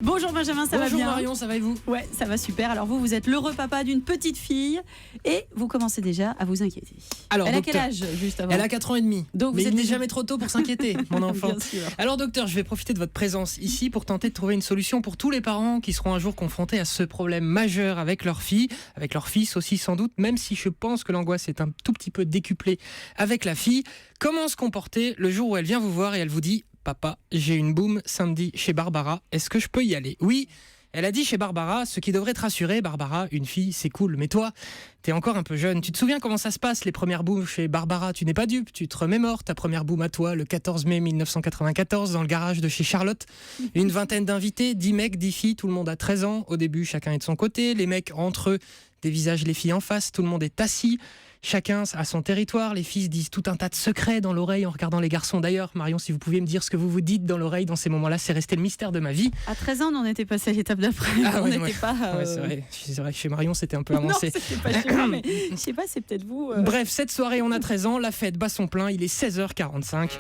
Bonjour Benjamin, ça va bien? Bonjour Marion, ça va et vous? Ouais, ça va super. Alors vous êtes l'heureux papa d'une petite fille et vous commencez déjà à vous inquiéter. Alors, elle a docteur, quel âge juste avant? Elle a 4 ans et demi. Donc mais vous il êtes n'est déjà- jamais trop tôt pour s'inquiéter, mon enfant. Bien sûr. Alors docteur, je vais profiter de votre présence ici pour tenter de trouver une solution pour tous les parents qui seront un jour confrontés à ce problème majeur avec leur fille, avec leur fils aussi sans doute, même si je pense que l'angoisse est un tout petit peu décuplée avec la fille. Comment se comporter le jour où elle vient vous voir et elle vous dit « Papa, j'ai une boum samedi chez Barbara, est-ce que je peux y aller ?» Oui, elle a dit chez Barbara, ce qui devrait te rassurer, Barbara, une fille, c'est cool. Mais toi, t'es encore un peu jeune. Tu te souviens comment ça se passe, les premières booms chez Barbara? Tu n'es pas dupe, tu te remémores ta première boom à toi, le 14 mai 1994, dans le garage de chez Charlotte. Une vingtaine d'invités, 10 mecs, 10 filles, tout le monde a 13 ans. Au début, chacun est de son côté. Les mecs entre eux, des visages, les filles en face, tout le monde est assis. Chacun a son territoire, les filles se disent tout un tas de secrets dans l'oreille en regardant les garçons. D'ailleurs, Marion, si vous pouviez me dire ce que vous vous dites dans l'oreille dans ces moments-là, c'est resté le mystère de ma vie. À 13 ans, on en était passé à l'étape d'après. Ah on ouais, n'était ouais. pas. Ouais, c'est vrai que chez Marion, c'était un peu Non, avancé. c'était pas chez moi, mais je sais pas, c'est peut-être vous. Bref, cette soirée, on a 13 ans, la fête bat son plein, il est 16h45.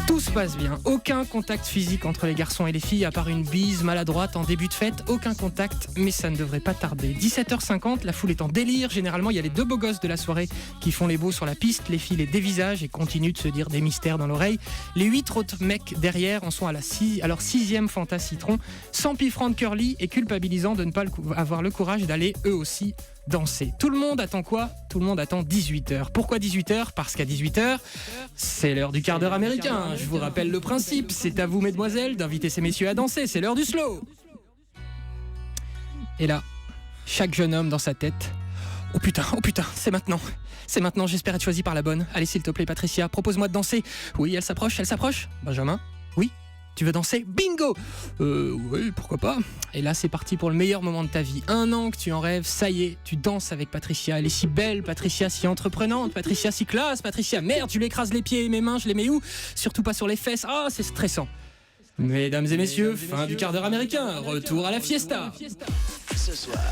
Tout se passe bien, aucun contact physique entre les garçons et les filles, à part une bise maladroite en début de fête, aucun contact, mais ça ne devrait pas tarder. 17h50, la foule est en délire, généralement il y a les deux beaux gosses de la soirée qui font les beaux sur la piste, les filles les dévisagent et continuent de se dire des mystères dans l'oreille. Les 8 autres mecs derrière en sont à leur 6e Fanta Citron, s'empiffrant de curly et culpabilisant de ne pas avoir le courage d'aller eux aussi danser. Tout le monde attend quoi? Tout le monde attend 18h. Pourquoi 18h? Parce qu'à 18h, c'est l'heure du quart d'heure américain. Je vous rappelle le principe, c'est à vous mesdemoiselles d'inviter ces messieurs à danser, c'est l'heure du slow. Et là, chaque jeune homme dans sa tête, oh putain, c'est maintenant, j'espère être choisi par la bonne. Allez s'il te plaît Patricia, propose-moi de danser. Oui, elle s'approche. Benjamin? Oui? Tu veux danser? Bingo! Oui, pourquoi pas. Et là, c'est parti pour le meilleur moment de ta vie. 1 an que tu en rêves, ça y est, tu danses avec Patricia. Elle est si belle, Patricia, si entreprenante, Patricia si classe, Patricia, merde, tu lui écrases les pieds et mes mains, je les mets où? Surtout pas sur les fesses. Ah, c'est stressant. Mesdames et messieurs, fin du quart d'heure américain, retour à la fiesta.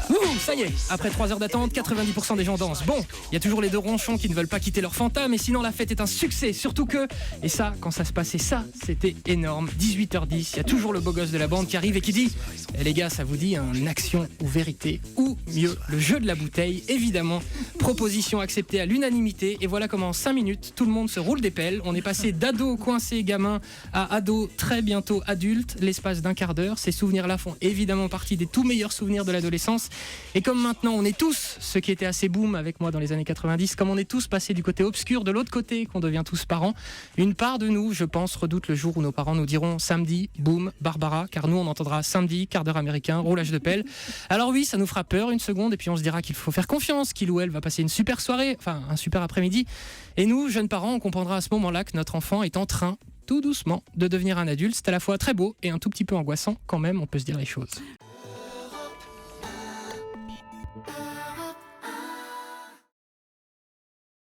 Ouh, ça y est, après 3 heures d'attente, 90% des gens dansent. Bon, il y a toujours les deux ronchons qui ne veulent pas quitter leur fanta, mais sinon la fête est un succès, surtout que, et ça, quand ça se passait, ça, c'était énorme. 18h10, il y a toujours le beau gosse de la bande qui arrive et qui dit « Eh les gars, ça vous dit un action ou vérité, ou mieux, le jeu de la bouteille, évidemment. Proposition acceptée à l'unanimité, et voilà comment en 5 minutes, tout le monde se roule des pelles. On est passé d'ado coincé gamin à ado très bientôt adulte, l'espace d'un quart d'heure. Ces souvenirs-là font évidemment partie des tout meilleurs souvenirs de l'adolescence. Et comme maintenant on est tous, ceux qui étaient assez boom avec moi dans les années 90, comme on est tous passés du côté obscur, de l'autre côté, qu'on devient tous parents, une part de nous, je pense, redoute le jour où nos parents nous diront samedi, boum, Barbara, car nous on entendra samedi, quart d'heure américain, roulage de pelle. Alors oui, ça nous fera peur une seconde et puis on se dira qu'il faut faire confiance, qu'il ou elle va passer une super soirée, enfin un super après-midi. Et nous, jeunes parents, on comprendra à ce moment-là que notre enfant est en train, tout doucement, de devenir un adulte. C'est à la fois très beau et un tout petit peu angoissant quand même, on peut se dire les choses.